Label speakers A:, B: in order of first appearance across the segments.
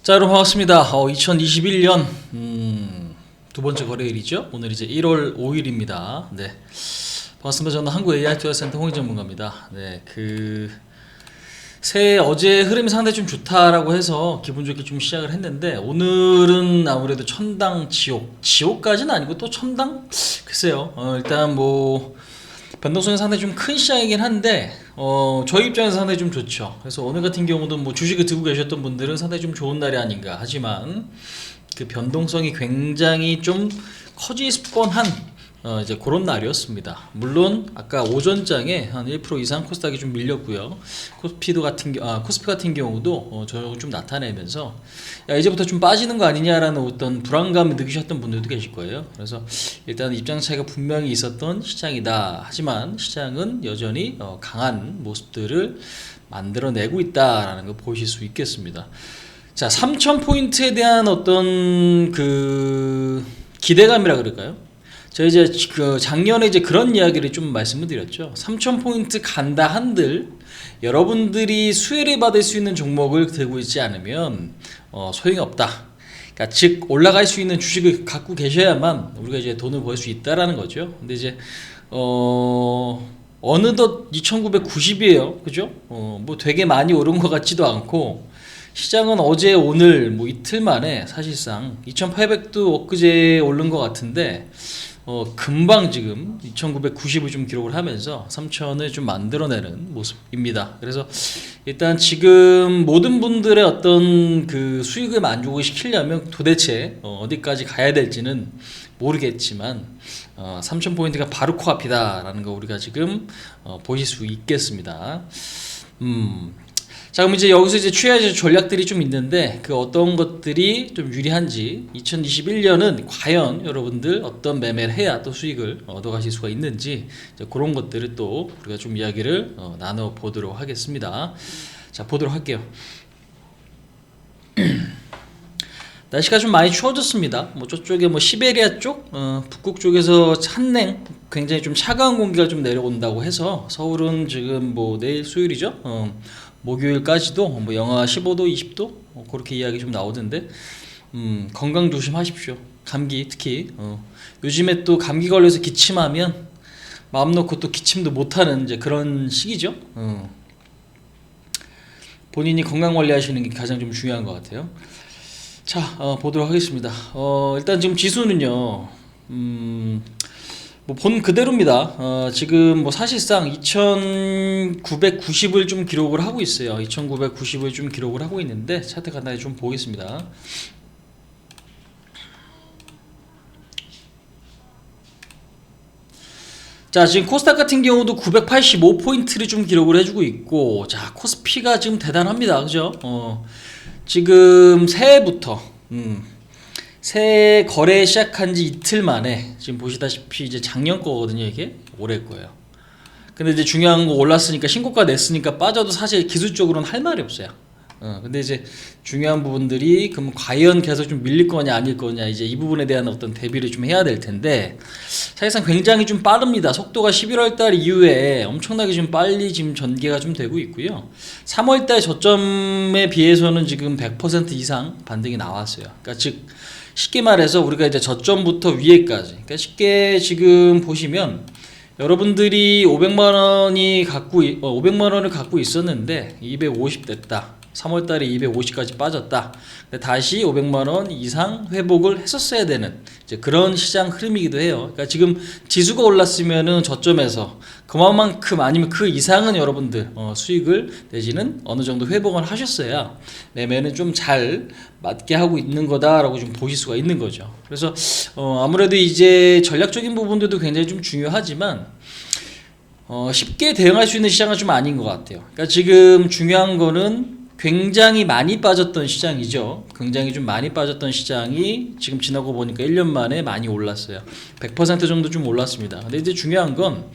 A: 자, 여러분 반갑습니다. 2021년 두 번째 거래일이죠. 오늘 이제 1월 5일입니다. 네, 반갑습니다. 저는 한국 AI 투자센터 홍익 전문가입니다. 네, 새해 어제 흐름이 상당히 좀 좋다라고 해서 기분 좋게 좀 시작을 했는데, 오늘은 아무래도 천당 지옥까지는 아니고 또 천당? 글쎄요. 일단 뭐 변동성이 상당히 좀 큰 시장이긴 한데, 저희 입장에서 상당히 좀 좋죠. 그래서 오늘 같은 경우도 뭐 주식을 들고 계셨던 분들은 상당히 좀 좋은 날이 아닌가. 하지만 그 변동성이 굉장히 좀 커질 뻔한 이제 그런 날이었습니다. 물론 아까 오전장에 한 1% 이상 코스닥이 좀 밀렸고요. 코스피 같은 경우도 저녁을 좀 나타내면서 야, 이제부터 좀 빠지는 거 아니냐라는 어떤 불안감을 느끼셨던 분들도 계실 거예요. 그래서 일단 입장 차이가 분명히 있었던 시장이다. 하지만 시장은 여전히 강한 모습들을 만들어내고 있다라는 걸 보실 수 있겠습니다. 자, 3,000포인트에 대한 어떤 기대감이라 그럴까요? 제가 이제 작년에 이제 그런 이야기를 좀 말씀을 드렸죠. 3,000포인트 간다 한들 여러분들이 수혜를 받을 수 있는 종목을 들고 있지 않으면 소용이 없다. 그러니까 즉 올라갈 수 있는 주식을 갖고 계셔야만 우리가 이제 돈을 벌 수 있다라는 거죠. 근데 이제 어느덧 2,990이에요. 그죠? 뭐 되게 많이 오른 것 같지도 않고, 시장은 어제 오늘 뭐 이틀 만에 사실상 2,800도 엊그제 오른 것 같은데, 금방 지금 2,990을 좀 기록을 하면서 3,000을 좀 만들어내는 모습입니다. 그래서 일단 지금 모든 분들의 어떤 그 수익을 만족을 시키려면 도대체 어디까지 가야 될지는 모르겠지만 3,000포인트가 바로 코앞이다라는 거 우리가 지금 보실 수 있겠습니다. 자, 그럼 이제 여기서 이제 취해야 될 전략들이 좀 있는데, 그 어떤 것들이 좀 유리한지, 2021년은 과연 여러분들 어떤 매매를 해야 또 수익을 얻어가실 수가 있는지, 그런 것들을 또 우리가 좀 이야기를 나눠 보도록 하겠습니다. 자, 보도록 할게요. 날씨가 좀 많이 추워졌습니다. 뭐 저쪽에 뭐 시베리아 쪽, 북극 쪽에서 한냉, 굉장히 좀 차가운 공기가 좀 내려온다고 해서 서울은 지금 뭐 내일 수요일이죠. 목요일까지도 뭐 영하 15도, 20도 그렇게 이야기 좀 나오던데, 건강 조심하십시오. 감기 특히 요즘에 또 감기 걸려서 기침하면 마음 놓고 또 기침도 못하는 이제 그런 시기죠. 본인이 건강 관리하시는 게 가장 좀 중요한 것 같아요. 자, 보도록 하겠습니다. 일단 지금 지수는요, 뭐 본 그대로입니다. 지금 뭐 사실상 2,990을 좀 기록을 하고 있어요. 2,990을 좀 기록을 하고 있는데, 차트 간단히 좀 보겠습니다. 자, 지금 코스닥 같은 경우도 985포인트를 좀 기록을 해주고 있고, 자, 코스피가 지금 대단합니다. 그죠? 지금 새해부터, 새해 거래 시작한 지 이틀 만에 지금 보시다시피 이제 작년 거거든요. 이게 올해 거예요. 근데 이제 중요한 거 올랐으니까 신고가 냈으니까 빠져도 사실 기술적으로는 할 말이 없어요. 근데 이제 중요한 부분들이 그럼 과연 계속 좀 밀릴 거냐 아닐 거냐, 이제 이 부분에 대한 어떤 대비를 좀 해야 될 텐데, 사실상 굉장히 좀 빠릅니다. 속도가 11월 달 이후에 엄청나게 좀 빨리 지금 전개가 좀 되고 있고요. 3월 달 저점에 비해서는 지금 100% 이상 반등이 나왔어요. 그러니까 즉 쉽게 말해서 우리가 이제 저점부터 위에까지, 그러니까 쉽게 지금 보시면 여러분들이 500만 원을 갖고 있었는데 250 됐다. 3월 달에 250까지 빠졌다. 근데 다시 500만 원 이상 회복을 했었어야 되는 이제 그런 시장 흐름이기도 해요. 그러니까 지금 지수가 올랐으면은 저점에서 그만큼 아니면 그 이상은 여러분들 수익을 내지는 어느 정도 회복을 하셨어야 매매는 좀 잘 맞게 하고 있는 거다라고 좀 보실 수가 있는 거죠. 그래서 아무래도 이제 전략적인 부분들도 굉장히 좀 중요하지만 쉽게 대응할 수 있는 시장은 좀 아닌 것 같아요. 그러니까 지금 중요한 거는 굉장히 많이 빠졌던 시장이죠. 굉장히 좀 많이 빠졌던 시장이 지금 지나고 보니까 1년 만에 많이 올랐어요. 100% 정도 좀 올랐습니다. 근데 이제 중요한 건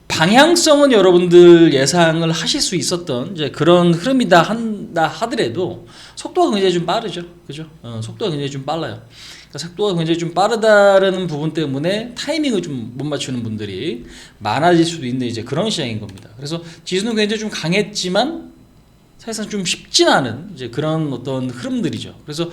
A: 방향성은 여러분들 예상을 하실 수 있었던 이제 그런 흐름이다 한다 하더라도 속도가 굉장히 좀 빠르죠. 그죠? 속도가 굉장히 좀 빨라요. 그러니까 속도가 굉장히 좀 빠르다라는 부분 때문에 타이밍을 좀 못 맞추는 분들이 많아질 수도 있는 이제 그런 시장인 겁니다. 그래서 지수는 굉장히 좀 강했지만 사실상 좀 쉽진 않은 이제 그런 어떤 흐름들이죠. 그래서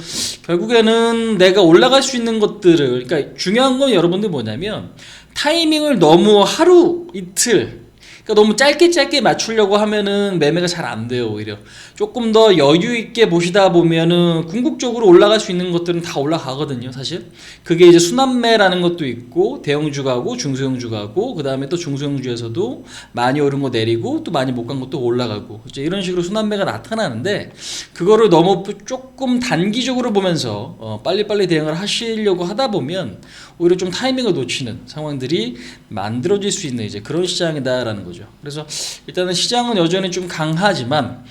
A: 결국에는 내가 올라갈 수 있는 것들을, 그러니까 중요한 건 여러분들 뭐냐면 타이밍을 너무 하루 이틀, 그러니까 너무 짧게 맞추려고 하면은 매매가 잘 안 돼요. 오히려 조금 더 여유 있게 보시다 보면은 궁극적으로 올라갈 수 있는 것들은 다 올라가거든요. 사실 그게 이제 순환매라는 것도 있고, 대형주 가고 중소형주 가고, 그 다음에 또 중소형주에서도 많이 오른 거 내리고 또 많이 못 간 것도 올라가고, 이제 이런 식으로 순환매가 나타나는데, 그거를 너무 조금 단기적으로 보면서 빨리빨리 대응을 하시려고 하다 보면 오히려 좀 타이밍을 놓치는 상황들이 만들어질 수 있는 이제 그런 시장이다라는 거죠. 그래서 일단은 시장은 여전히 좀 강하지만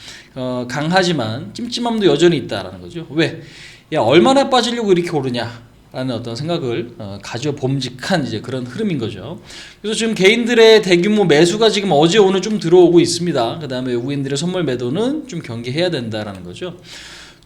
A: 찜찜함도 여전히 있다라는 거죠. 왜? 야, 얼마나 빠지려고 이렇게 오르냐라는 어떤 생각을 가져 봄직한 이제 그런 흐름인 거죠. 그래서 지금 개인들의 대규모 매수가 지금 어제 오늘 좀 들어오고 있습니다. 그 다음에 외국인들의 선물 매도는 좀 경계해야 된다라는 거죠.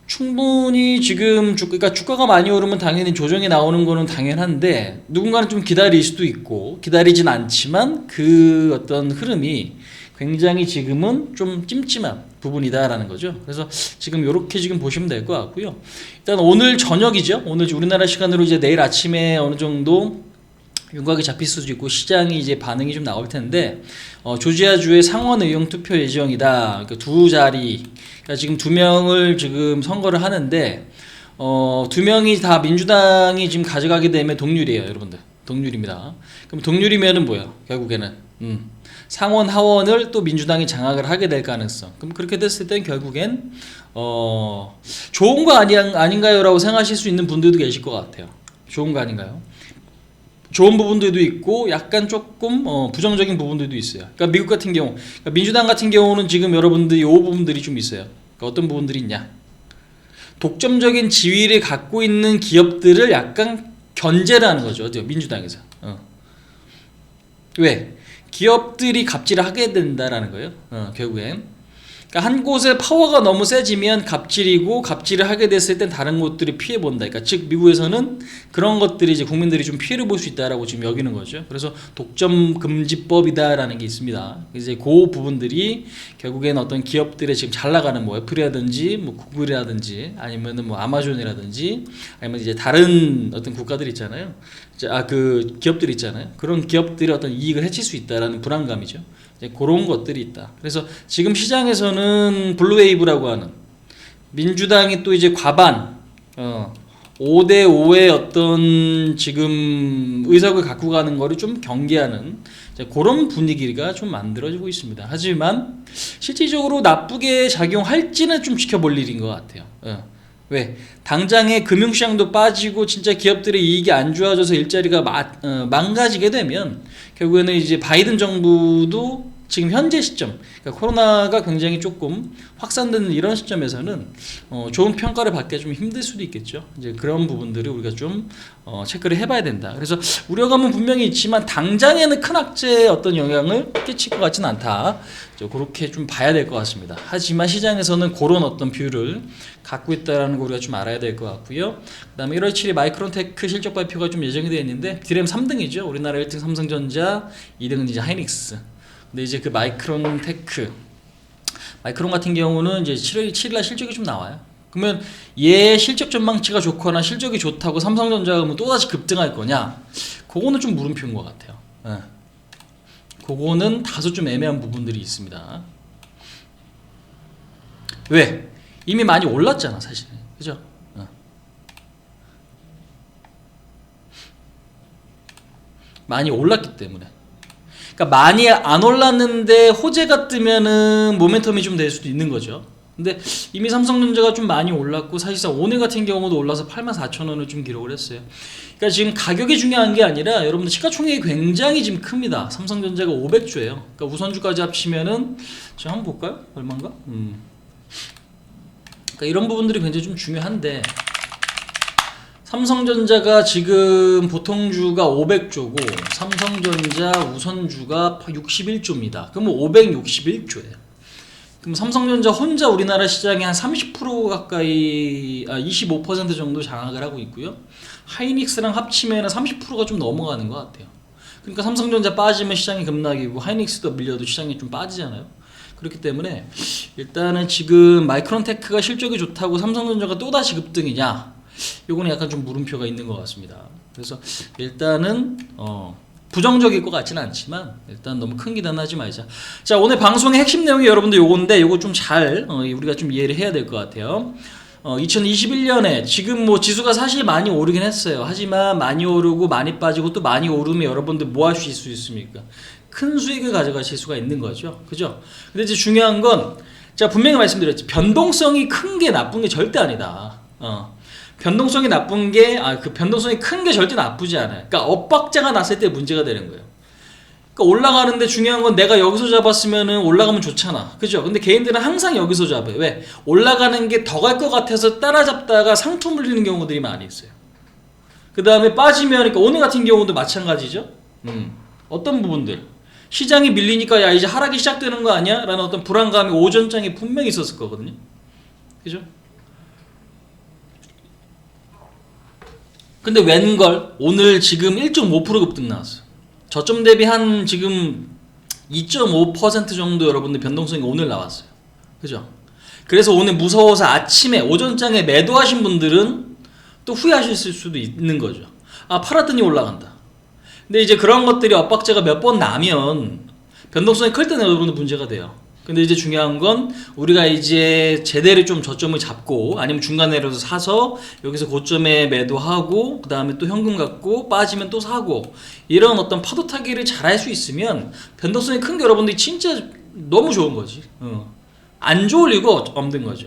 A: 충분히 지금 그러니까 주가가 많이 오르면 당연히 조정이 나오는 거는 당연한데, 누군가는 좀 기다릴 수도 있고 기다리진 않지만 그 어떤 흐름이 굉장히 지금은 좀 찜찜한 부분이다라는 거죠. 그래서 지금 이렇게 지금 보시면 될 것 같고요. 일단 오늘 저녁이죠. 오늘 우리나라 시간으로 이제 내일 아침에 어느 정도 윤곽이 잡힐 수도 있고 시장이 이제 반응이 좀 나올 텐데, 조지아주의 상원 의원 투표 예정이다. 그러니까 두 자리, 그러니까 지금 2명을 지금 선거를 하는데, 2명이 다 민주당이 지금 가져가게 되면 동률이에요, 여러분들. 동률입니다. 그럼 동률이면은 뭐야? 결국에는 상원 하원을 또 민주당이 장악을 하게 될 가능성. 그럼 그렇게 됐을 땐 결국엔 좋은 거 아닌가요라고 생각하실 수 있는 분들도 계실 것 같아요. 좋은 거 아닌가요? 좋은 부분들도 있고 약간 조금 부정적인 부분들도 있어요. 그러니까 미국 같은 경우, 그러니까 민주당 같은 경우는 지금 여러분들이 이 부분들이 좀 있어요. 그러니까 어떤 부분들이 있냐? 독점적인 지위를 갖고 있는 기업들을 약간 견제를 하는 거죠. 민주당에서. 왜? 기업들이 갑질을 하게 된다라는 거예요. 결국엔. 그러니까 한 곳에 파워가 너무 세지면 갑질이고, 갑질을 하게 됐을 땐 다른 곳들이 피해 본다. 그러니까 즉 미국에서는 그런 것들이 이제 국민들이 좀 피해를 볼 수 있다라고 지금 여기는 거죠. 그래서 독점 금지법이다라는 게 있습니다. 이제 그 부분들이 결국엔 어떤 기업들의 지금 잘 나가는 뭐 애플이라든지 뭐 구글이라든지 아니면은 뭐 아마존이라든지 아니면 이제 다른 어떤 국가들 있잖아요. 그 기업들 있잖아요. 그런 기업들의 어떤 이익을 해칠 수 있다라는 불안감이죠. 이제 그런 것들이 있다. 그래서 지금 시장에서는 블루웨이브라고 하는 민주당이 또 이제 과반 5대 5의 어떤 지금 의석을 갖고 가는 거를 좀 경계하는 그런 분위기가 좀 만들어지고 있습니다. 하지만 실질적으로 나쁘게 작용할지는 좀 지켜볼 일인 것 같아요. 왜? 당장에 금융시장도 빠지고 진짜 기업들의 이익이 안 좋아져서 일자리가 망가지게 되면 결국에는 이제 바이든 정부도 지금 현재 시점, 그러니까 코로나가 굉장히 조금 확산되는 이런 시점에서는 좋은 평가를 받기가 좀 힘들 수도 있겠죠. 이제 그런 부분들을 우리가 좀 체크를 해봐야 된다. 그래서 우려감은 분명히 있지만 당장에는 큰 악재의 어떤 영향을 끼칠 것 같지는 않다. 그렇게 좀 봐야 될 것 같습니다. 하지만 시장에서는 그런 어떤 뷰를 갖고 있다는 거 우리가 좀 알아야 될 것 같고요. 그다음에 1월 7일 마이크론테크 실적 발표가 좀 예정이 되어 있는데, 디램 3등이죠. 우리나라 1등 삼성전자, 2등은 이제 하이닉스. 근데 이제 그 마이크론 같은 경우는 이제 7일 실적이 좀 나와요. 그러면 얘 실적 전망치가 좋거나 실적이 좋다고 삼성전자가 뭐 또다시 급등할 거냐? 그거는 좀 물음표인 것 같아요. 그거는 다소 좀 애매한 부분들이 있습니다. 왜? 이미 많이 올랐잖아, 사실. 그죠? 많이 올랐기 때문에. 그러니까 많이 안 올랐는데 호재가 뜨면은 모멘텀이 좀 될 수도 있는 거죠. 근데 이미 삼성전자가 좀 많이 올랐고, 사실상 오늘 같은 경우도 올라서 84,000원을 좀 기록을 했어요. 그러니까 지금 가격이 중요한 게 아니라 여러분들 시가총액이 굉장히 지금 큽니다. 삼성전자가 500조예요. 그러니까 우선주까지 합치면은 지금 한번 볼까요? 얼마인가? 그러니까 이런 부분들이 굉장히 좀 중요한데, 삼성전자가 지금 보통주가 500조고 삼성전자 우선주가 61조입니다. 그럼 561조예요. 그럼 삼성전자 혼자 우리나라 시장에 한 30% 가까이 25% 정도 장악을 하고 있고요. 하이닉스랑 합치면 30%가 좀 넘어가는 것 같아요. 그러니까 삼성전자 빠지면 시장이 급락이고 하이닉스도 밀려도 시장이 좀 빠지잖아요. 그렇기 때문에 일단은 지금 마이크론테크가 실적이 좋다고 삼성전자가 또다시 급등이냐, 요거는 약간 좀 물음표가 있는 것 같습니다. 그래서 일단은 부정적일 것 같지는 않지만 일단 너무 큰 기대는 하지 말자. 자, 오늘 방송의 핵심 내용이 여러분들 요건데, 요거 좀 잘 우리가 좀 이해를 해야 될 것 같아요. 2021년에 지금 뭐 지수가 사실 많이 오르긴 했어요. 하지만 많이 오르고 많이 빠지고 또 많이 오르면 여러분들 뭐 하실 수 있습니까? 큰 수익을 가져가실 수가 있는 거죠. 그죠? 근데 이제 중요한 건, 제가 분명히 말씀드렸지, 변동성이 큰 게 나쁜 게 절대 아니다. 변동성이 나쁜 게, 그 변동성이 큰 게 절대 나쁘지 않아요. 그러니까 엇박자가 났을 때 문제가 되는 거예요. 그러니까 올라가는데 중요한 건 내가 여기서 잡았으면은 올라가면 좋잖아. 그죠? 근데 개인들은 항상 여기서 잡아요. 왜? 올라가는 게 더 갈 것 같아서 따라잡다가 상투 물리는 경우들이 많이 있어요. 그 다음에 빠지면, 그러니까 오늘 같은 경우도 마찬가지죠. 어떤 부분들. 시장이 밀리니까 야, 이제 하락이 시작되는 거 아니야? 라는 어떤 불안감이 오전장에 분명히 있었을 거거든요. 그죠? 근데 웬걸 오늘 지금 1.5% 급등 나왔어요. 저점 대비 한 지금 2.5% 정도 여러분들 변동성이 오늘 나왔어요. 그죠? 그래서 오늘 무서워서 아침에 오전장에 매도하신 분들은 또 후회하실 수도 있는 거죠. 팔았더니 올라간다. 근데 이제 그런 것들이 엇박자가 몇 번 나면 변동성이 클 때는 여러분들 문제가 돼요. 근데 이제 중요한 건 우리가 이제 제대로 좀 저점을 잡고, 아니면 중간에라도 사서 여기서 고점에 매도하고, 그 다음에 또 현금 갖고 빠지면 또 사고, 이런 어떤 파도 타기를 잘 할 수 있으면 변동성이 큰 게 여러분들이 진짜 너무 좋은 거지. 안 좋을 이유가 없는 거죠.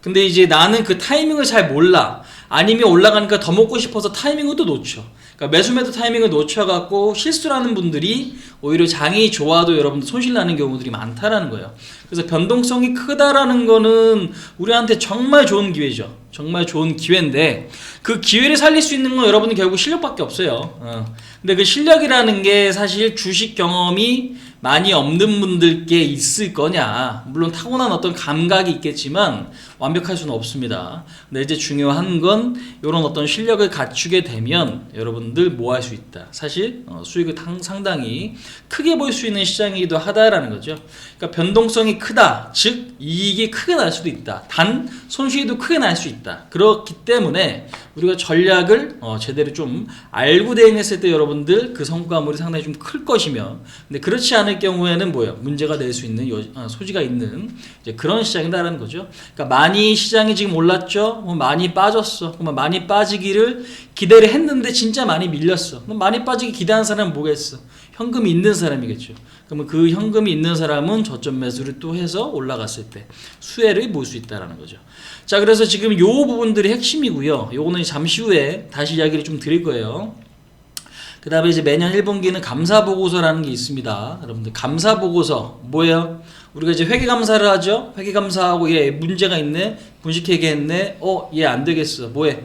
A: 근데 이제 나는 그 타이밍을 잘 몰라, 아니면 올라가니까 더 먹고 싶어서 타이밍을 또 놓쳐. 그러니까 매수 타이밍을 놓쳐갖고 실수를 하는 분들이 오히려 장이 좋아도 여러분들 손실나는 경우들이 많다라는 거예요. 그래서 변동성이 크다라는 거는 우리한테 정말 좋은 기회죠. 정말 좋은 기회인데, 그 기회를 살릴 수 있는 건 여러분들 결국 실력밖에 없어요. 근데 그 실력이라는 게 사실 주식 경험이 많이 없는 분들께 있을 거냐, 물론 타고난 어떤 감각이 있겠지만 완벽할 수는 없습니다. 근데 이제 중요한 건 이런 어떤 실력을 갖추게 되면 여러분들 뭐 할 수 있다. 사실 수익을 상당히 크게 볼 수 있는 시장이기도 하다라는 거죠. 그러니까 변동성이 크다, 즉 이익이 크게 날 수도 있다. 단 손실도 크게 날 수 있다. 그렇기 때문에 우리가 전략을 제대로 좀 알고 대응했을 때 여러분들 그 성과물이 상당히 좀 클 것이며, 근데 그렇지 않을 경우에는 뭐예요? 문제가 될 수 있는 소지가 있는 이제 그런 시장이다라는 거죠. 그러니까 많이 시장이 지금 올랐죠? 많이 빠졌어. 그러면 많이 빠지기를 기대를 했는데 진짜 많이 밀렸어. 그럼 많이 빠지기 기대한 사람은 뭐겠어? 현금이 있는 사람이겠죠. 그러면 그 현금이 있는 사람은 저점 매수를 또 해서 올라갔을 때 수혜를 볼 수 있다라는 거죠. 자, 그래서 지금 요 부분들이 핵심이고요. 요거는 잠시 후에 다시 이야기를 좀 드릴 거예요. 그 다음에 이제 매년 1분기는 감사보고서라는 게 있습니다. 여러분들 감사보고서 뭐예요? 우리가 이제 회계감사를 하죠. 회계감사하고 얘 문제가 있네, 분식회계했네, 얘 안 되겠어, 뭐해?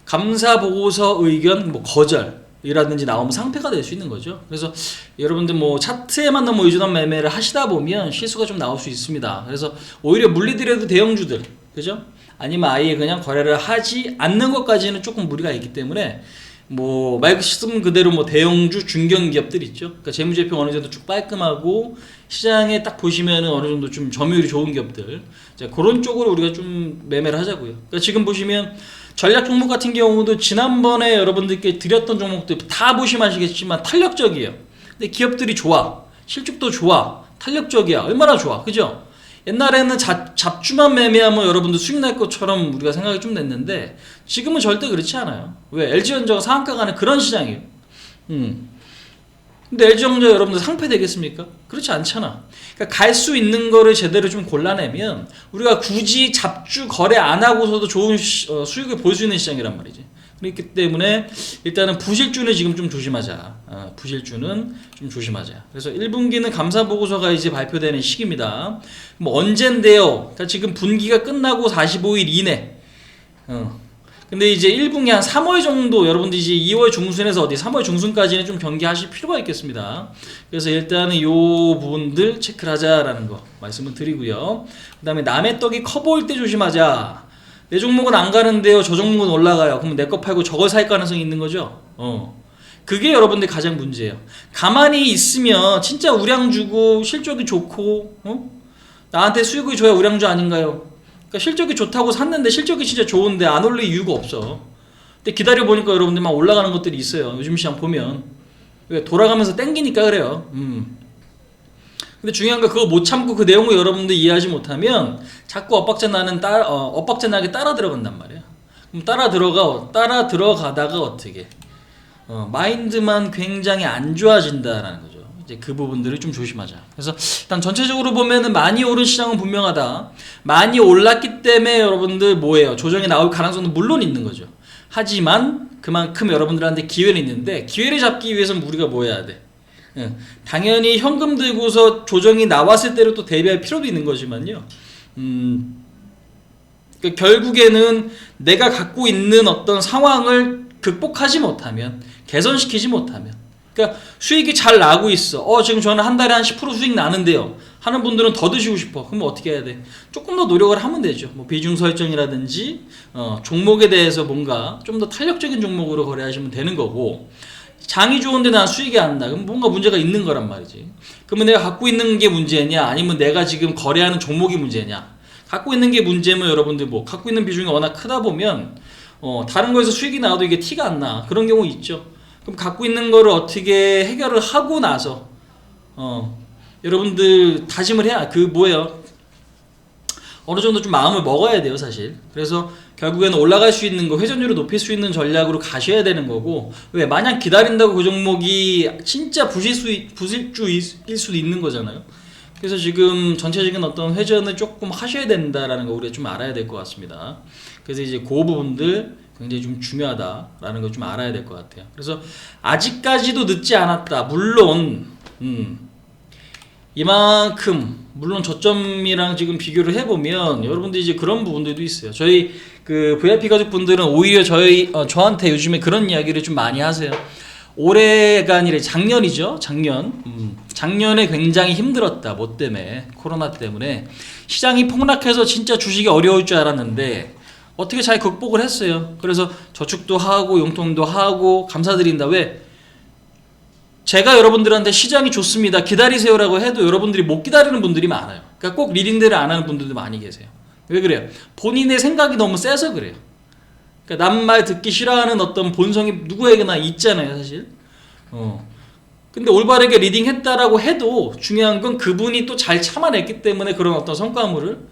A: 감사보고서 의견 뭐 거절이라든지 나오면 상패가 될 수 있는 거죠. 그래서 여러분들 뭐 차트에만 너무 의존한 매매를 하시다 보면 실수가 좀 나올 수 있습니다. 그래서 오히려 물리더라도 대형주들, 그죠? 아니면 아예 그냥 거래를 하지 않는 것까지는 조금 무리가 있기 때문에, 뭐 말씀 그대로 뭐 대형주 중견 기업들 있죠. 그러니까 재무제표 어느 정도 쭉 깔끔하고 시장에 딱 보시면은 어느 정도 좀 점유율이 좋은 기업들, 자, 그런 쪽으로 우리가 좀 매매를 하자고요. 그러니까 지금 보시면 전략 종목 같은 경우도 지난번에 여러분들께 드렸던 종목들 다 보시면 아시겠지만 탄력적이에요. 근데 기업들이 좋아, 실적도 좋아, 탄력적이야, 얼마나 좋아, 그죠? 옛날에는 잡주만 매매하면 여러분들 수익 날 것처럼 우리가 생각이 좀 냈는데 지금은 절대 그렇지 않아요. 왜? LG전자가 상한가 가는 그런 시장이에요. 근데 LG전자 여러분들 상패 되겠습니까? 그렇지 않잖아. 그러니까 갈 수 있는 거를 제대로 좀 골라내면 우리가 굳이 잡주 거래 안 하고서도 좋은 수익을 볼 수 있는 시장이란 말이지. 그렇기 때문에 일단은 부실주는 지금 좀 조심하자. 부실주는 좀 조심하자. 그래서 1분기는 감사보고서가 이제 발표되는 시기입니다. 뭐 언젠데요? 그러니까 지금 분기가 끝나고 45일 이내. 근데 이제 1분기 한 3월 정도, 여러분들 이제 2월 중순에서 어디 3월 중순까지는 좀 경기하실 필요가 있겠습니다. 그래서 일단은 요 부분들 체크를 하자라는 거 말씀을 드리고요. 그 다음에 남의 떡이 커 보일 때 조심하자. 내 종목은 안 가는데요, 저 종목은 올라가요. 그러면 내 거 팔고 저걸 살 가능성이 있는 거죠. 그게 여러분들 가장 문제예요. 가만히 있으면 진짜 우량주고 실적이 좋고 나한테 수익이 줘야 우량주 아닌가요? 그러니까 실적이 좋다고 샀는데 실적이 진짜 좋은데 안 올릴 이유가 없어. 근데 기다려보니까 여러분들 막 올라가는 것들이 있어요. 요즘 시장 보면. 왜? 돌아가면서 땡기니까 그래요. 근데 중요한 건 그거 못 참고 그 내용을 여러분들 이해하지 못하면 자꾸 엇박자 나게 따라 들어간단 말이야. 그럼 따라 들어가다가 어떻게? 마인드만 굉장히 안 좋아진다라는 거죠. 이제 그 부분들을 좀 조심하자. 그래서 일단 전체적으로 보면은 많이 오른 시장은 분명하다. 많이 올랐기 때문에 여러분들 뭐예요? 조정이 나올 가능성도 물론 있는 거죠. 하지만 그만큼 여러분들한테 기회는 있는데 기회를 잡기 위해서는 우리가 뭐 해야 돼? 당연히 현금 들고서 조정이 나왔을 때로 또 대비할 필요도 있는 거지만요. 그러니까 결국에는 내가 갖고 있는 어떤 상황을 극복하지 못하면, 개선시키지 못하면, 그러니까 수익이 잘 나고 있어. 지금 저는 한 달에 한 10% 수익 나는데요. 하는 분들은 더 드시고 싶어. 그럼 어떻게 해야 돼? 조금 더 노력을 하면 되죠. 뭐 비중 설정이라든지 종목에 대해서 뭔가 좀 더 탄력적인 종목으로 거래하시면 되는 거고, 장이 좋은데 난 수익이 안 나. 그럼 뭔가 문제가 있는 거란 말이지. 그러면 내가 갖고 있는 게 문제냐, 아니면 내가 지금 거래하는 종목이 문제냐. 갖고 있는 게 문제면 여러분들 뭐 갖고 있는 비중이 워낙 크다 보면 다른 거에서 수익이 나와도 이게 티가 안 나. 그런 경우 있죠. 그럼 갖고 있는 거를 어떻게 해결을 하고 나서 여러분들 다짐을 해야, 뭐예요? 어느 정도 좀 마음을 먹어야 돼요, 사실. 그래서 결국에는 올라갈 수 있는 거, 회전율을 높일 수 있는 전략으로 가셔야 되는 거고, 왜? 마냥 기다린다고 그 종목이 진짜 부실주일 수도 있는 거잖아요. 그래서 지금 전체적인 어떤 회전을 조금 하셔야 된다라는 거 우리가 좀 알아야 될 것 같습니다. 그래서 이제 그 부분들 굉장히 좀 중요하다라는 걸 좀 알아야 될 것 같아요. 그래서 아직까지도 늦지 않았다. 물론 이만큼 물론 저점이랑 지금 비교를 해보면 여러분들 이제 그런 부분들도 있어요. 저희 그 VIP 가족분들은 오히려 저한테 요즘에 그런 이야기를 좀 많이 하세요. 올해가 아니라 작년이죠. 작년에 굉장히 힘들었다. 뭐 때문에? 코로나 때문에 시장이 폭락해서 진짜 주식이 어려울 줄 알았는데 어떻게 잘 극복을 했어요. 그래서 저축도 하고 용돈도 하고 감사드린다. 왜? 제가 여러분들한테 시장이 좋습니다, 기다리세요라고 해도 여러분들이 못 기다리는 분들이 많아요. 그러니까 꼭 리딩들을 안 하는 분들도 많이 계세요. 왜 그래요? 본인의 생각이 너무 세서 그래요. 그러니까 남 말 듣기 싫어하는 어떤 본성이 누구에게나 있잖아요, 사실. 근데 올바르게 리딩했다라고 해도 중요한 건 그분이 또 잘 참아냈기 때문에 그런 어떤 성과물을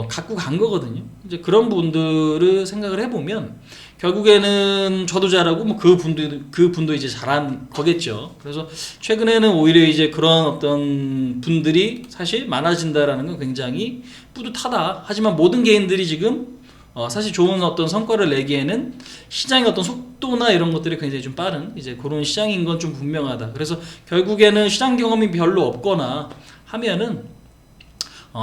A: 갖고 간 거거든요. 이제 그런 분들을 생각을 해보면 결국에는 저도 잘하고 뭐 그 분도 이제 잘한 거겠죠. 그래서 최근에는 오히려 이제 그런 어떤 분들이 사실 많아진다라는 건 굉장히 뿌듯하다. 하지만 모든 개인들이 지금 사실 좋은 어떤 성과를 내기에는 시장의 어떤 속도나 이런 것들이 굉장히 좀 빠른 이제 그런 시장인 건 좀 분명하다. 그래서 결국에는 시장 경험이 별로 없거나 하면은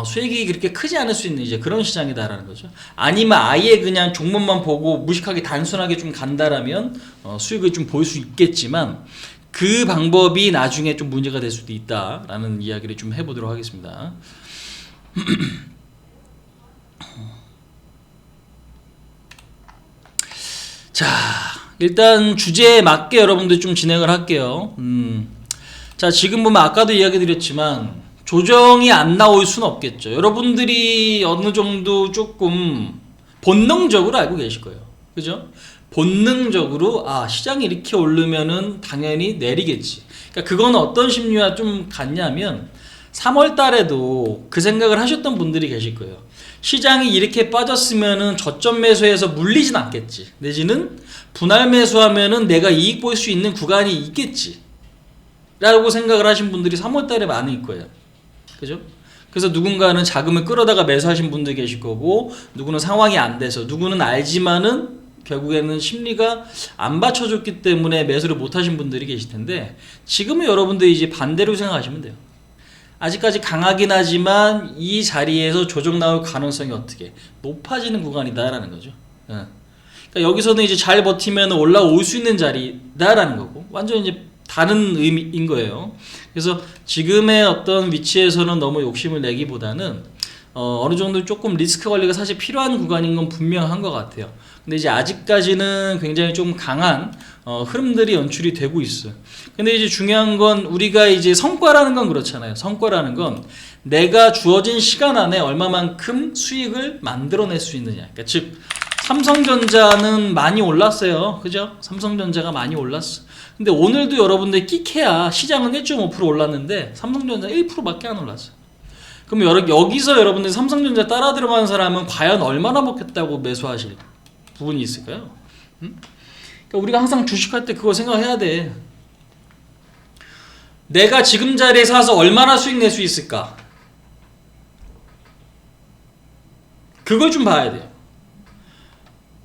A: 수익이 그렇게 크지 않을 수 있는 이제 그런 시장이다라는 거죠. 아니면 아예 그냥 종목만 보고 무식하게 단순하게 좀 간다라면 수익을 좀 볼 수 있겠지만 그 방법이 나중에 좀 문제가 될 수도 있다라는 이야기를 좀 해보도록 하겠습니다. 자, 일단 주제에 맞게 여러분들 좀 진행을 할게요. 자, 지금 보면 아까도 이야기 드렸지만 조정이 안 나올 수는 없겠죠. 여러분들이 어느 정도 조금 본능적으로 알고 계실 거예요. 그죠? 본능적으로 시장이 이렇게 오르면은 당연히 내리겠지. 그러니까 그건 어떤 심리와 좀 같냐면 3월 달에도 그 생각을 하셨던 분들이 계실 거예요. 시장이 이렇게 빠졌으면은 저점 매수해서 물리진 않겠지. 내지는 분할 매수하면은 내가 이익 볼 수 있는 구간이 있겠지. 라고 생각을 하신 분들이 3월 달에 많을 거예요. 그죠? 그래서 누군가는 자금을 끌어다가 매수하신 분들 계실 거고, 누구는 상황이 안 돼서, 누구는 알지만은 결국에는 심리가 안 받쳐줬기 때문에 매수를 못 하신 분들이 계실 텐데, 지금은 여러분들이 이제 반대로 생각하시면 돼요. 아직까지 강하긴 하지만 이 자리에서 조정 나올 가능성이 어떻게 높아지는 구간이다라는 거죠. 그러니까 여기서는 이제 잘 버티면 올라올 수 있는 자리다라는 거고, 완전 이제 다른 의미인 거예요. 그래서 지금의 어떤 위치에서는 너무 욕심을 내기보다는 어느 정도 조금 리스크 관리가 사실 필요한 구간인 건 분명한 것 같아요. 근데 이제 아직까지는 굉장히 좀 강한 흐름들이 연출이 되고 있어요. 근데 이제 중요한 건 우리가 이제 성과라는 건 그렇잖아요. 성과라는 건 내가 주어진 시간 안에 얼마만큼 수익을 만들어낼 수 있느냐. 그러니까 즉 삼성전자는 많이 올랐어요. 그죠? 삼성전자가 많이 올랐어. 근데 오늘도 여러분들 끽해야 시장은 1.5% 올랐는데 삼성전자 1%밖에 안 올랐어. 그럼 여기서 여러분들 삼성전자 따라 들어가는 사람은 과연 얼마나 먹겠다고 매수하실 부분이 있을까요? 그러니까 우리가 항상 주식할 때 그거 생각해야 돼. 내가 지금 자리에 사서 얼마나 수익 낼 수 있을까? 그걸 좀 봐야 돼요.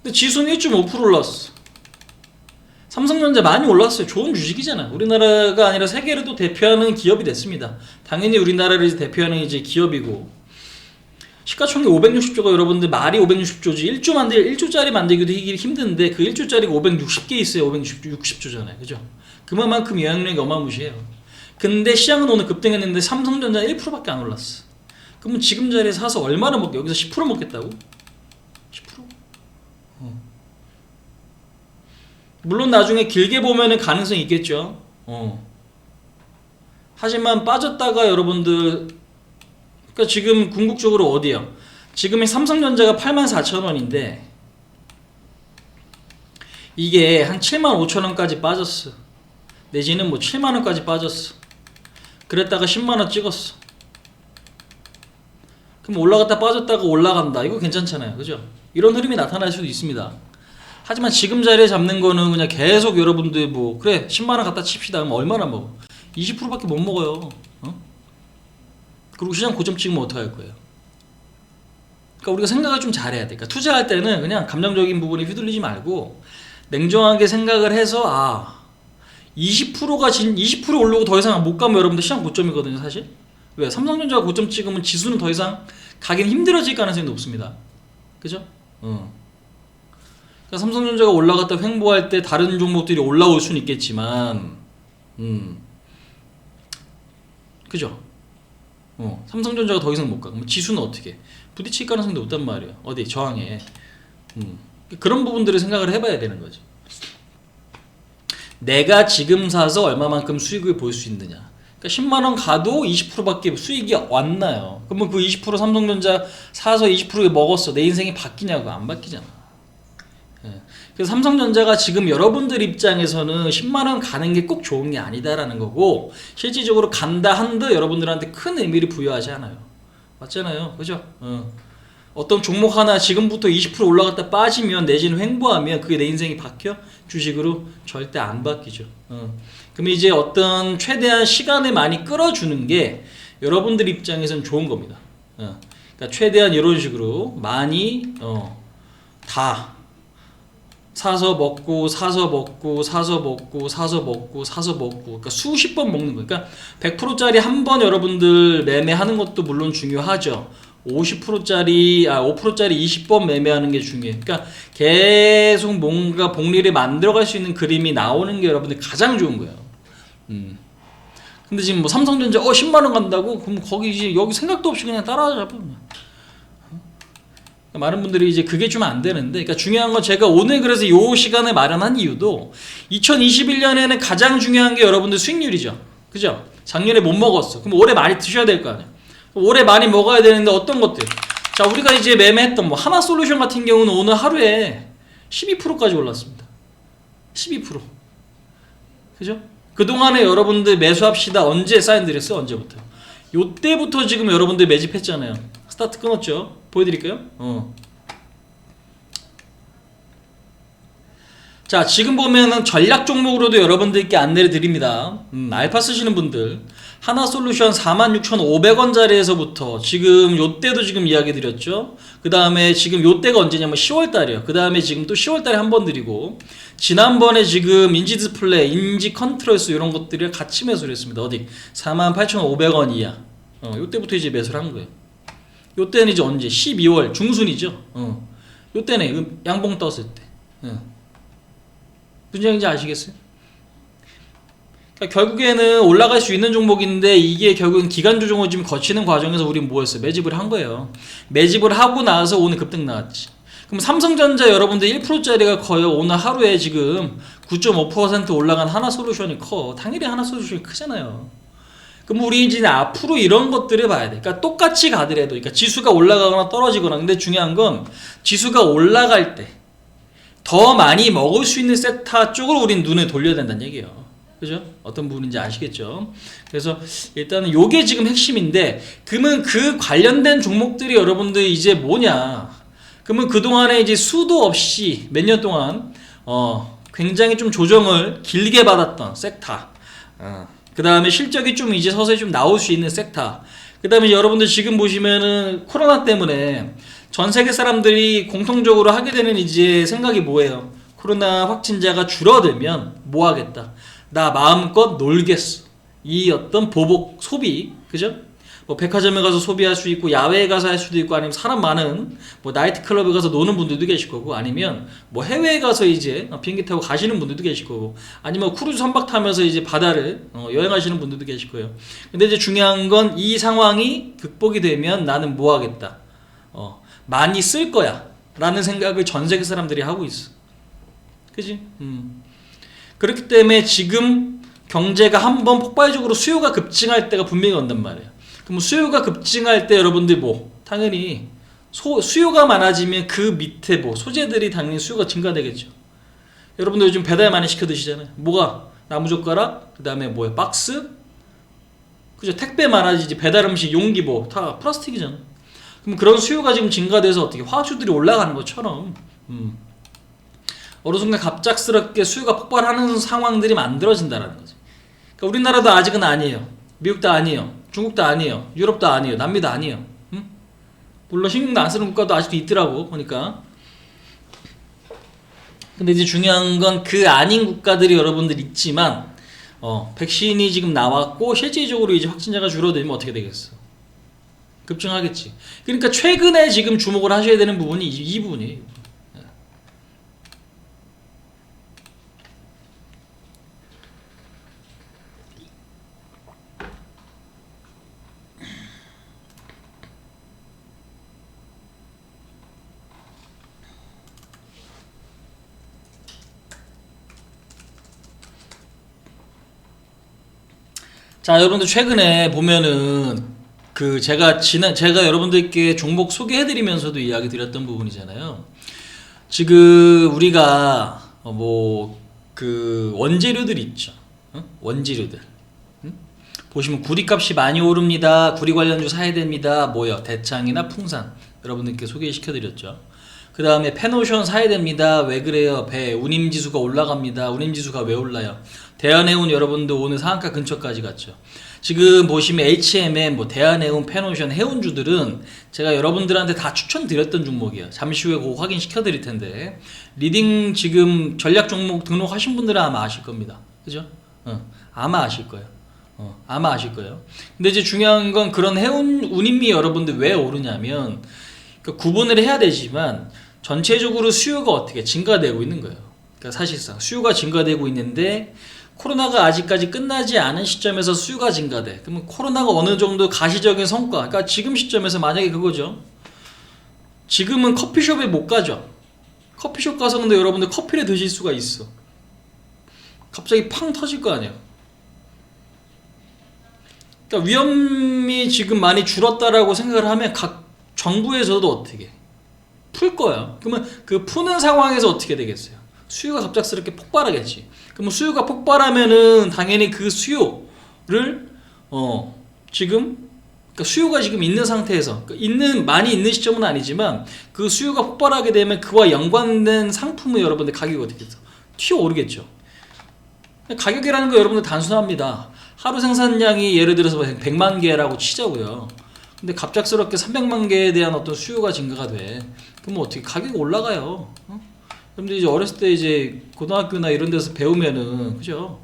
A: 근데 지수는 1.5% 올랐어. 삼성전자 많이 올랐어요. 좋은 주식이잖아. 우리나라가 아니라 세계를 또 대표하는 기업이 됐습니다. 당연히 우리나라를 이제 대표하는 이제 기업이고, 시가총액 560조가 여러분들 말이 560조지 1조짜리 만들기도 힘든데 그 1조짜리가 560개 있어요. 560조잖아요. 그죠? 그만큼 영향력이 어마무시해요. 근데 시장은 오늘 급등했는데 삼성전자 1%밖에 안 올랐어. 그러면 지금 자리에 사서 얼마나 먹게? 여기서 10% 먹겠다고? 10%? 물론 나중에 길게 보면은 가능성이 있겠죠. 하지만 빠졌다가 여러분들, 그러니까 지금 궁극적으로 어디요? 지금 삼성전자가 84,000원인데 이게 한 75,000원까지 빠졌어. 내지는 뭐 7만원까지 빠졌어. 그랬다가 10만원 찍었어. 그럼 올라갔다 빠졌다가 올라간다. 이거 괜찮잖아요. 그죠? 이런 흐름이 나타날 수도 있습니다. 하지만 지금 자리에 잡는 거는 그냥 계속 여러분들 뭐 그래 10만원 갖다 칩시다 하면 얼마나 먹어? 20%밖에 못 먹어요. 그리고 시장 고점 찍으면 어떡할 거예요? 그러니까 우리가 생각을 좀 잘해야 돼. 그러니까 투자할 때는 그냥 감정적인 부분에 휘둘리지 말고 냉정하게 생각을 해서 20% 오르고 더 이상 못 가면 여러분들 시장 고점이거든요, 사실. 왜? 삼성전자가 고점 찍으면 지수는 더 이상 가긴 힘들어질 가능성이 높습니다. 그죠? 그러니까 삼성전자가 올라갔다 횡보할 때 다른 종목들이 올라올 수는 있겠지만, 그죠? 삼성전자가 더 이상 못 가. 그럼 지수는 어떻게? 부딪힐 가능성도 높단 말이에요. 어디? 저항에. 그런 부분들을 생각을 해봐야 되는 거지. 내가 지금 사서 얼마만큼 수익을 볼 수 있느냐. 그러니까 10만원 가도 20%밖에 수익이 왔나요? 그러면 그 20% 삼성전자 사서 20% 먹었어. 내 인생이 바뀌냐고? 안 바뀌잖아. 그래서 삼성전자가 지금 여러분들 입장에서는 10만원 가는 게 꼭 좋은 게 아니다라는 거고, 실질적으로 간다 한들 여러분들한테 큰 의미를 부여하지 않아요. 맞잖아요. 그죠? 어떤 종목 하나 지금부터 20% 올라갔다 빠지면 내지는 횡보하면 그게 내 인생이 바뀌어? 주식으로? 절대 안 바뀌죠. 그러면 이제 어떤 최대한 시간을 많이 끌어주는 게 여러분들 입장에서는 좋은 겁니다. 그러니까 최대한 이런 식으로 많이 다 사서 먹고 그러니까 수십 번 먹는 거. 그러니까 100%짜리 한 번 여러분들 매매하는 것도 물론 중요하죠. 50%짜리 5%짜리 20번 매매하는 게 중요해요. 그러니까 계속 뭔가 복리를 만들어갈 수 있는 그림이 나오는 게 여러분들 가장 좋은 거예요. 근데 지금 뭐 삼성전자 10만원 간다고? 그럼 거기 이제 여기 생각도 없이 그냥 따라잡으면 많은 분들이 이제 그게 좀 안 되는데, 그러니까 중요한 건 제가 오늘 그래서 요 시간을 마련한 이유도 2021년에는 가장 중요한 게 여러분들 수익률이죠. 그죠? 작년에 못 먹었어. 그럼 올해 많이 드셔야 될 거 아니야. 올해 많이 먹어야 되는데 어떤 것들? 자, 우리가 이제 매매했던 뭐 하나솔루션 같은 경우는 오늘 하루에 12%까지 올랐습니다. 12%. 그죠? 그동안에 여러분들 매수합시다. 언제 사인 드렸어요? 언제부터? 요때부터 지금 여러분들 매집했잖아요. 스타트 끊었죠? 보여드릴까요? 자, 지금 보면은 전략 종목으로도 여러분들께 안내를 드립니다. 알파 쓰시는 분들 하나솔루션 46,500원짜리에서부터 지금 요때도 지금 이야기 드렸죠. 그 다음에 지금 요때가 언제냐면 10월달이에요. 그 다음에 지금 또 10월달에 한 번 드리고, 지난번에 지금 인지 디스플레이, 인지 컨트롤스 이런 것들이 같이 매수를 했습니다. 어디? 48,500원 이하. 요때부터 이제 매수를 한 거예요. 요때는 이제 언제? 12월 중순이죠. 요때네. 양봉 떴을 때. 무슨 얘기인지 아시겠어요? 그러니까 결국에는 올라갈 수 있는 종목인데 이게 결국은 기간 조정을 지금 거치는 과정에서 우리는 뭐였어요? 매집을 한 거예요. 매집을 하고 나서 오늘 급등 나왔지. 그럼 삼성전자 여러분들 1%짜리가 커요. 오늘 하루에 지금 9.5% 올라간 하나솔루션이 커. 당연히 하나솔루션이 크잖아요. 그럼 우리 이제 앞으로 이런 것들을 봐야 돼. 그러니까 똑같이 가더라도, 그러니까 지수가 올라가거나 떨어지거나, 근데 중요한 건 지수가 올라갈 때 더 많이 먹을 수 있는 섹터 쪽으로 우린 눈을 돌려야 된다는 얘기예요. 그죠? 어떤 부분인지 아시겠죠? 그래서 일단은 요게 지금 핵심인데, 그러면 그 관련된 종목들이 여러분들 이제 뭐냐? 그러면 그동안에 이제 수도 없이 몇 년 동안 굉장히 좀 조정을 길게 받았던 섹터, 그 다음에 실적이 좀 이제 서서히 좀 나올 수 있는 섹터, 그 다음에 여러분들 지금 보시면은 코로나 때문에 전 세계 사람들이 공통적으로 하게 되는 이제 생각이 뭐예요? 코로나 확진자가 줄어들면 뭐 하겠다? 나 마음껏 놀겠어. 이 어떤 보복 소비, 그죠? 뭐 백화점에 가서 소비할 수 있고, 야외에 가서 할 수도 있고, 아니면 사람 많은 뭐 나이트클럽에 가서 노는 분들도 계실 거고, 아니면 뭐 해외에 가서 이제 비행기 타고 가시는 분들도 계실 거고, 아니면 크루즈 선박 타면서 이제 바다를 여행하시는 분들도 계실 거예요. 근데 이제 중요한 건 이 상황이 극복이 되면 나는 뭐 하겠다? 많이 쓸 거야 라는 생각을 전 세계 사람들이 하고 있어. 그지? 그렇기 때문에 지금 경제가 한번 폭발적으로 수요가 급증할 때가 분명히 온단 말이에요. 그럼 수요가 급증할 때 여러분들 뭐 당연히 수요가 많아지면 그 밑에 뭐 소재들이 당연히 수요가 증가되겠죠. 여러분들 요즘 배달 많이 시켜 드시잖아요. 뭐가? 나무젓가락, 그 다음에 뭐야? 박스? 그죠? 택배 많아지지. 배달 음식 용기 뭐 다 플라스틱이잖아. 그럼 그런 수요가 지금 증가돼서 어떻게 화학주들이 올라가는 것처럼 어느 순간 갑작스럽게 수요가 폭발하는 상황들이 만들어진다는 거지. 그러니까 우리나라도 아직은 아니에요. 미국도 아니에요. 중국도 아니에요. 유럽도 아니에요. 남미도 아니에요. 물론 신경 안 쓰는 국가도 아직도 있더라고 보니까. 근데 이제 중요한 건 그 아닌 국가들이 여러분들 있지만 백신이 지금 나왔고 실질적으로 이제 확진자가 줄어들면 어떻게 되겠어? 급증하겠지. 그러니까 최근에 지금 주목을 하셔야 되는 부분이 이 부분이에요. 자, 여러분들 최근에 보면은 제가 여러분들께 종목 소개해드리면서도 이야기 드렸던 부분이잖아요. 지금 우리가 그 원재료들 있죠. 원재료들. 보시면 구리값이 많이 오릅니다. 구리 관련주 사야 됩니다. 뭐요? 대창이나 풍산 여러분들께 소개시켜드렸죠. 그 다음에 페노션 사야 됩니다. 왜 그래요? 운임지수가 올라갑니다. 운임지수가 왜 올라요? 대한해운 여러분들 오늘 상한가 근처까지 갔죠. 지금 보시면 HMM, 대한해운, 페노션, 해운주들은 제가 여러분들한테 다 추천드렸던 종목이에요. 잠시 후에 그거 확인시켜 드릴 텐데, 리딩 지금 전략 종목 등록하신 분들은 아마 아실 겁니다. 그죠? 아마 아실 거예요. 아마 아실 거예요. 근데 이제 중요한 건 그런 해운, 운임이 여러분들 왜 오르냐면, 그러니까 구분을 해야 되지만, 전체적으로 수요가 어떻게 증가되고 있는 거예요. 그러니까 사실상 수요가 증가되고 있는데, 코로나가 아직까지 끝나지 않은 시점에서 수요가 증가돼. 그러면 코로나가 어느 정도 가시적인 성과, 그러니까 지금 시점에서 만약에 그거죠. 지금은 커피숍에 못 가죠. 커피숍 가서 근데 여러분들 커피를 드실 수가 있어. 갑자기 팡 터질 거 아니에요. 그러니까 위험이 지금 많이 줄었다라고 생각을 하면 각 정부에서도 어떻게 풀 거야. 그러면 그 푸는 상황에서 어떻게 되겠어요? 수요가 갑작스럽게 폭발하겠지. 그럼 수요가 폭발하면은 당연히 그 수요를 지금 그러니까 수요가 지금 있는 상태에서 많이 있는 시점은 아니지만 그 수요가 폭발하게 되면 그와 연관된 상품은 여러분들 가격이 어떻게 돼서 튀어 오르겠죠. 가격이라는 거 여러분들 단순합니다. 하루 생산량이 예를 들어서 100만 개라고 치자고요. 근데 갑작스럽게 300만 개에 대한 어떤 수요가 증가가 돼. 그러면 어떻게 가격이 올라가요. 여러분들 이제 어렸을 때 이제 고등학교나 이런 데서 배우면은 그죠?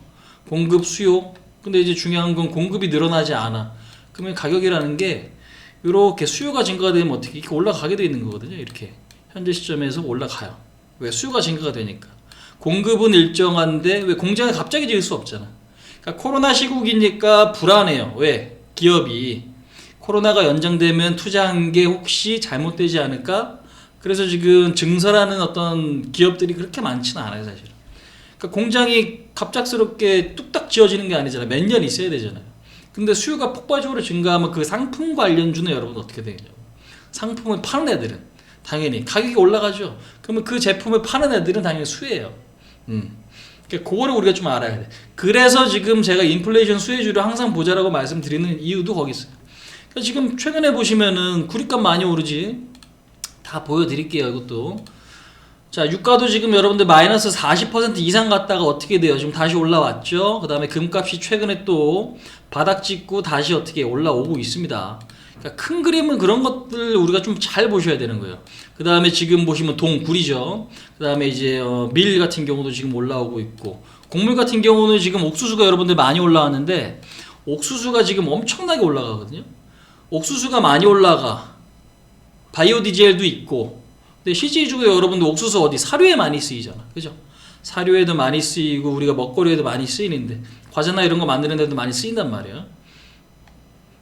A: 공급 수요. 근데 이제 중요한 건 공급이 늘어나지 않아. 그러면 가격이라는 게 이렇게 수요가 증가되면 어떻게 이렇게 올라가게 돼 있는 거거든요. 이렇게 현재 시점에서 올라가요. 왜? 수요가 증가가 되니까. 공급은 일정한데 왜 공장을 갑자기 지을 수 없잖아. 그러니까 코로나 시국이니까 불안해요. 왜? 기업이 코로나가 연장되면 투자한 게 혹시 잘못되지 않을까? 그래서 지금 증설하는 어떤 기업들이 그렇게 많지는 않아요, 사실은. 그러니까 공장이 갑작스럽게 뚝딱 지어지는 게 아니잖아요. 몇 년 있어야 되잖아요. 근데 수요가 폭발적으로 증가하면 그 상품 관련주는 여러분 어떻게 되겠냐고. 상품을 파는 애들은 당연히 가격이 올라가죠. 그러면 그 제품을 파는 애들은 당연히 수혜예요. 그러니까 그거를 우리가 좀 알아야 돼. 그래서 지금 제가 인플레이션 수혜주를 항상 보자라고 말씀드리는 이유도 거기 있어요. 그러니까 지금 최근에 보시면은 구리값 많이 오르지. 다 보여드릴게요, 이것도. 자, 유가도 지금 여러분들 마이너스 40% 이상 갔다가 어떻게 돼요? 지금 다시 올라왔죠. 그 다음에 금값이 최근에 또 바닥 찍고 다시 어떻게 올라오고 있습니다. 그러니까 큰 그림은 그런 것들 우리가 좀 잘 보셔야 되는 거예요. 그 다음에 지금 보시면 구리죠. 그 다음에 이제 밀 같은 경우도 지금 올라오고 있고, 곡물 같은 경우는 지금 옥수수가 여러분들 많이 올라왔는데 옥수수가 지금 엄청나게 올라가거든요. 옥수수가 많이 올라가. 바이오 디젤도 있고. 근데 CJ주가 여러분들 옥수수 어디 사료에 많이 쓰이잖아, 그죠? 사료에도 많이 쓰이고 우리가 먹거리에도 많이 쓰이는데 과자나 이런 거 만드는 데도 많이 쓰인단 말이야.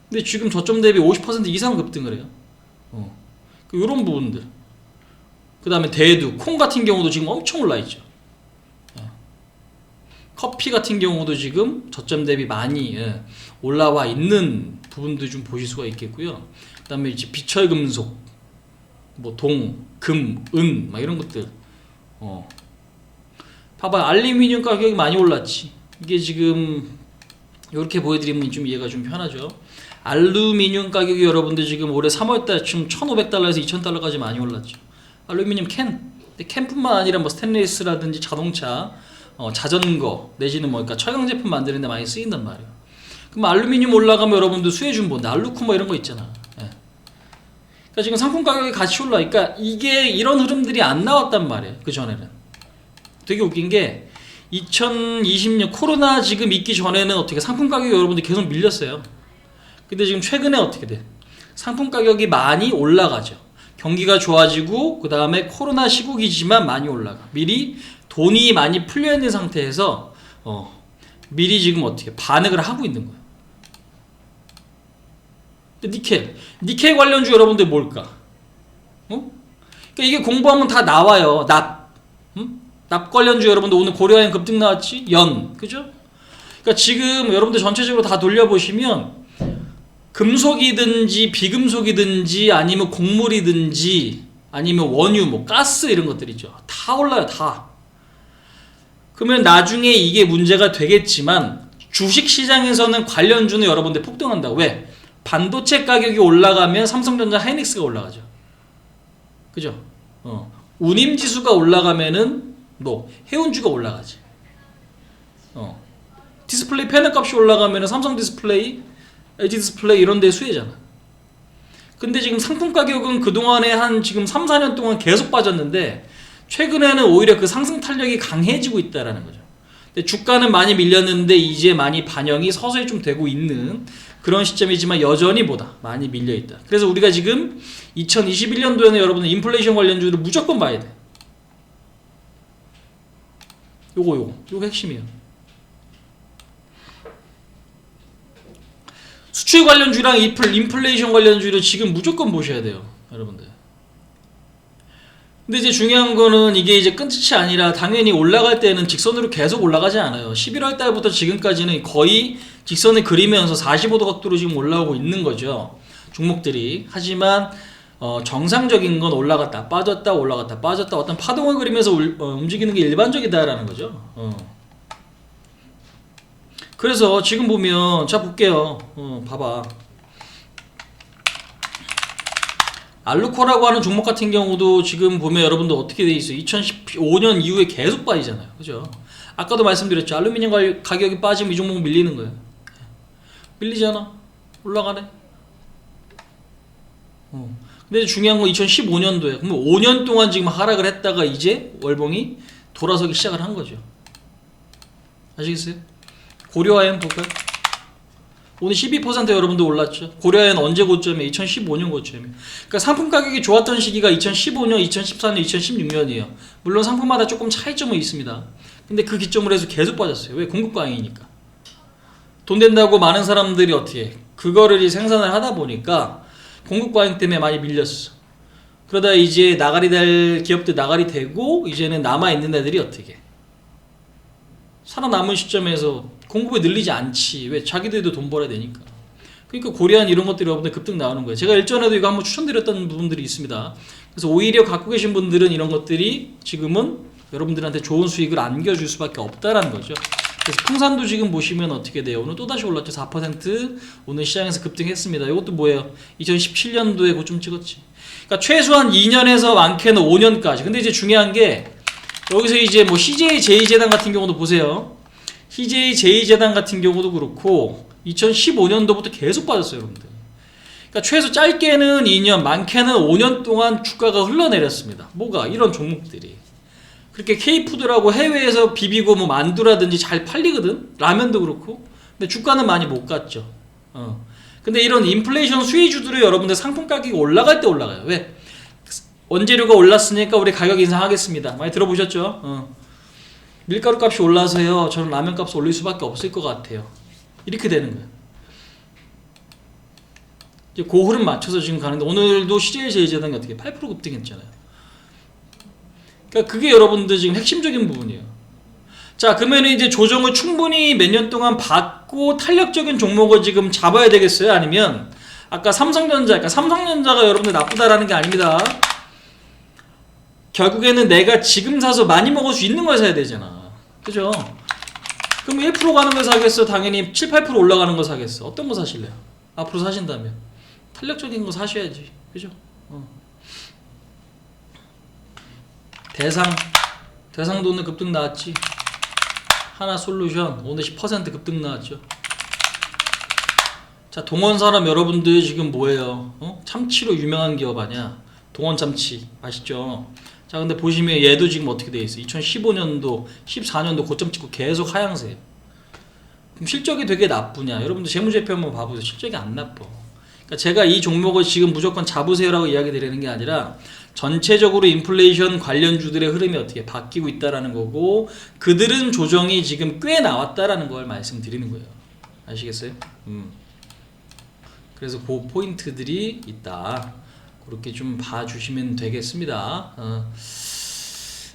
A: 근데 지금 저점 대비 50% 이상 급등을 해요. 이런 부분들. 그 다음에 대두, 콩 같은 경우도 지금 엄청 올라 있죠. 커피 같은 경우도 지금 저점 대비 많이 올라와 있는 부분도 좀 보실 수가 있겠고요. 그 다음에 이제 비철금속, 뭐 동, 금, 은, 막 이런 것들. 봐봐, 알루미늄 가격이 많이 올랐지. 이게 지금 이렇게 보여드리면 좀 이해가 좀 편하죠. 알루미늄 가격이 여러분들 지금 올해 3월달 지금 1,500달러에서 2,000달러까지 많이 올랐죠. 알루미늄 캔. 근데 캔뿐만 아니라 뭐 스테인리스라든지 자동차, 자전거 내지는 뭐 그러니까 철강 제품 만드는 데 많이 쓰인단 말이에요. 그럼 알루미늄 올라가면 여러분들 수혜준 본다. 알루코 뭐 이런 거 있잖아. 그러니까 지금 상품 가격이 같이 올라. 그러니까 이게 이런 흐름들이 안 나왔단 말이에요. 그 전에는. 되게 웃긴 게 2020년 코로나 지금 있기 전에는 어떻게 상품 가격이 여러분들 계속 밀렸어요. 근데 지금 최근에 어떻게 돼? 상품 가격이 많이 올라가죠. 경기가 좋아지고 그 다음에 코로나 시국이지만 많이 올라가. 미리 돈이 많이 풀려 있는 상태에서 미리 지금 어떻게 반응을 하고 있는 거예요. 니켈 관련주 여러분들 뭘까? 그러니까 이게 공부하면 다 나와요. 납 관련주 여러분들 오늘 고려아연 급등 나왔지? 그죠? 그러니까 지금 여러분들 전체적으로 다 돌려보시면 금속이든지 비금속이든지 아니면 곡물이든지 아니면 원유, 뭐 가스 이런 것들 있죠. 다 올라요, 다. 그러면 나중에 이게 문제가 되겠지만 주식시장에서는 관련주는 여러분들 폭등한다. 왜? 반도체 가격이 올라가면 삼성전자, 하이닉스가 올라가죠. 그죠? 운임지수가 올라가면은 해운주가 올라가지. 디스플레이 패널 값이 올라가면은 삼성 디스플레이, LG 디스플레이 이런 데 수혜잖아. 근데 지금 상품 가격은 그동안에 한 지금 3, 4년 동안 계속 빠졌는데 최근에는 오히려 그 상승 탄력이 강해지고 있다라는 거죠. 근데 주가는 많이 밀렸는데 이제 많이 반영이 서서히 좀 되고 있는 그런 시점이지만 여전히 많이 밀려 있다. 그래서 우리가 지금 2021년도에는 여러분들 인플레이션 관련주를 무조건 봐야 돼. 요거 핵심이에요. 수출 관련주랑 인플레이션 관련주를 지금 무조건 보셔야 돼요, 여러분들. 근데 이제 중요한 거는 이게 이제 끝이 아니라 당연히 올라갈 때는 직선으로 계속 올라가지 않아요. 11월 달부터 지금까지는 거의 직선을 그리면서 45도 각도로 지금 올라오고 있는 거죠, 종목들이. 하지만 정상적인 건 올라갔다 빠졌다 올라갔다 빠졌다 어떤 파동을 그리면서 움직이는 게 일반적이다라는 거죠. 그래서 지금 보면 자 볼게요. 봐봐. 알루코라고 하는 종목 같은 경우도 지금 보면 여러분들 어떻게 돼 있어요? 2015년 이후에 계속 빠지잖아요, 그죠? 아까도 말씀드렸죠. 알루미늄 가격이 빠지면 이 종목은 밀리는 거예요. 밀리잖아. 올라가네. 근데 중요한 건 2015년도에. 그러면 5년 동안 지금 하락을 했다가 이제 월봉이 돌아서기 시작을 한 거죠. 아시겠어요? 고려아연 볼까요? 오늘 12% 여러분들 올랐죠. 고려아연 언제 고점이에요? 2015년 고점이에요. 그러니까 상품 가격이 좋았던 시기가 2015년, 2014년, 2016년이에요. 물론 상품마다 조금 차이점은 있습니다. 근데 그 기점으로 해서 계속 빠졌어요. 왜? 공급 강이니까. 돈 된다고 많은 사람들이 어떻게 해? 그거를 이제 생산을 하다 보니까 공급 과잉 때문에 많이 밀렸어. 그러다 이제 나가리 될 기업들 나가리 되고 이제는 남아있는 애들이 어떻게 해? 살아남은 시점에서 공급을 늘리지 않지. 왜? 자기들도 돈 벌어야 되니까. 그러니까 고려한 이런 것들이 여러분들 급등 나오는 거예요. 제가 일전에도 이거 한번 추천드렸던 부분들이 있습니다. 그래서 오히려 갖고 계신 분들은 이런 것들이 지금은 여러분들한테 좋은 수익을 안겨줄 수밖에 없다라는 거죠. 그래서 풍산도 지금 보시면 어떻게 돼요? 오늘 또다시 올랐죠. 4% 오늘 시장에서 급등했습니다. 이것도 뭐예요? 2017년도에 고점 찍었지. 그러니까 최소한 2년에서 많게는 5년까지. 근데 이제 중요한 게 여기서 이제 뭐 CJ 제2재단 같은 경우도 보세요. CJ 제2재단 같은 경우도 그렇고 2015년도부터 계속 빠졌어요, 여러분들. 그러니까 최소 짧게는 2년, 많게는 5년 동안 주가가 흘러내렸습니다. 뭐가? 이런 종목들이. 그렇게 K푸드라고 해외에서 비비고 뭐 만두라든지 잘 팔리거든? 라면도 그렇고. 근데 주가는 많이 못 갔죠. 근데 이런 인플레이션 수혜주들이 여러분들 상품 가격이 올라갈 때 올라가요. 왜? 원재료가 올랐으니까 우리 가격 인상하겠습니다. 많이 들어보셨죠? 밀가루 값이 올라서요. 저는 라면 값을 올릴 수밖에 없을 것 같아요. 이렇게 되는 거예요. 이제 그 흐름 맞춰서 지금 가는데 오늘도 CJ 제2재단이 어떻게 8% 급등했잖아요. 그러니까 그게 여러분들 지금 핵심적인 부분이에요. 자, 그러면 이제 조정을 충분히 몇 년 동안 받고 탄력적인 종목을 지금 잡아야 되겠어요? 아니면 아까 삼성전자가 여러분들 나쁘다라는 게 아닙니다. 결국에는 내가 지금 사서 많이 먹을 수 있는 걸 사야 되잖아. 그죠? 그럼 1% 가는 거 사겠어? 당연히 7, 8% 올라가는 거 사겠어? 어떤 거 사실래요? 앞으로 사신다면 탄력적인 거 사셔야지. 그죠? 대상도 오늘 급등 나왔지. 하나솔루션 오늘 10% 급등 나왔죠. 자, 동원산업 여러분들 지금 뭐예요? 참치로 유명한 기업 아니야? 동원참치 아시죠? 자, 근데 보시면 얘도 지금 어떻게 돼 있어? 2015년도, 14년도 고점 찍고 계속 하향세예요. 그럼 실적이 되게 나쁘냐? 여러분들 재무제표 한번 봐보세요. 실적이 안 나빠. 그러니까 제가 이 종목을 지금 무조건 잡으세요라고 이야기 드리는 게 아니라 전체적으로 인플레이션 관련주들의 흐름이 어떻게 바뀌고 있다라는 거고, 그들은 조정이 지금 꽤 나왔다라는 걸 말씀드리는 거예요. 아시겠어요? 그래서 그 포인트들이 있다. 그렇게 좀 봐주시면 되겠습니다.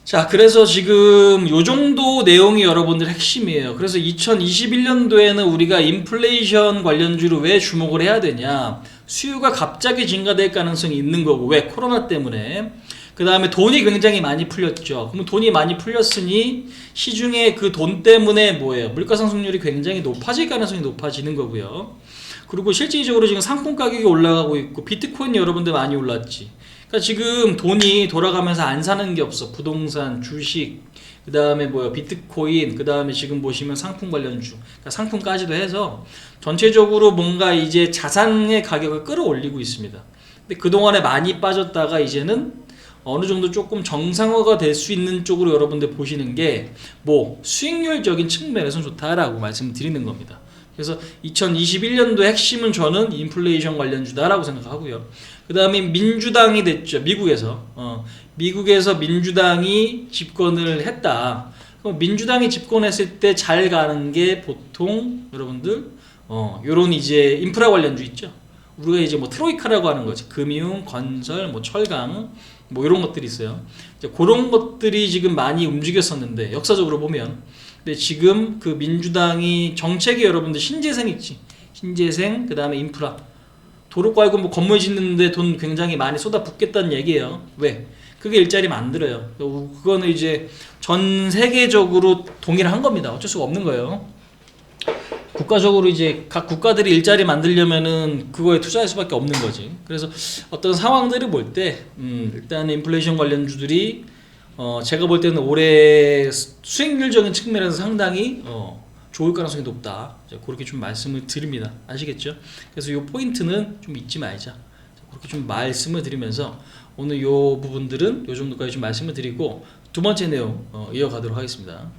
A: 자, 그래서 지금 요 정도 내용이 여러분들 핵심이에요. 그래서 2021년도에는 우리가 인플레이션 관련주로 왜 주목을 해야 되냐? 수요가 갑자기 증가될 가능성이 있는 거고. 왜? 코로나 때문에. 그 다음에 돈이 굉장히 많이 풀렸죠. 그럼 돈이 많이 풀렸으니 시중에 그 돈 때문에 뭐예요? 물가상승률이 굉장히 높아질 가능성이 높아지는 거고요. 그리고 실질적으로 지금 상품 가격이 올라가고 있고, 비트코인 여러분들 많이 올랐지. 그러니까 지금 돈이 돌아가면서 안 사는 게 없어. 부동산, 주식, 그 다음에 뭐야, 비트코인, 그 다음에 지금 보시면 상품 관련주, 그러니까 상품까지도 해서 전체적으로 뭔가 이제 자산의 가격을 끌어올리고 있습니다. 근데 그동안에 많이 빠졌다가 이제는 어느 정도 조금 정상화가 될 수 있는 쪽으로 여러분들 보시는 게 뭐 수익률적인 측면에서 좋다라고 말씀드리는 겁니다. 그래서 2021년도 핵심은 저는 인플레이션 관련주다라고 생각하고요. 그 다음에 민주당이 됐죠. 미국에서 민주당이 집권을 했다. 그럼 민주당이 집권했을 때 잘 가는 게 보통 여러분들 요런 이제 인프라 관련주 있죠. 우리가 이제 뭐 트로이카라고 하는 거지. 금융, 건설, 뭐 철강, 뭐 이런 것들이 있어요. 이제 그런 것들이 지금 많이 움직였었는데 역사적으로 보면, 근데 지금 그 민주당이 정책이 여러분들 신재생 있지. 신재생, 그 다음에 인프라. 도로 깔고 뭐 건물 짓는데 돈 굉장히 많이 쏟아붓겠다는 얘기예요. 왜? 그게 일자리 만들어요. 그거는 이제 전 세계적으로 동일한 겁니다. 어쩔 수가 없는 거예요. 국가적으로 이제 각 국가들이 일자리 만들려면은 그거에 투자할 수밖에 없는 거지. 그래서 어떤 상황들을 볼 때 일단 인플레이션 관련주들이 제가 볼 때는 올해 수익률적인 측면에서 상당히 좋을 가능성이 높다. 그렇게 좀 말씀을 드립니다. 아시겠죠? 그래서 이 포인트는 좀 잊지 말자. 그렇게 좀 말씀을 드리면서 오늘 이 부분들은 이 정도까지 좀 말씀을 드리고 두 번째 내용 이어가도록 하겠습니다.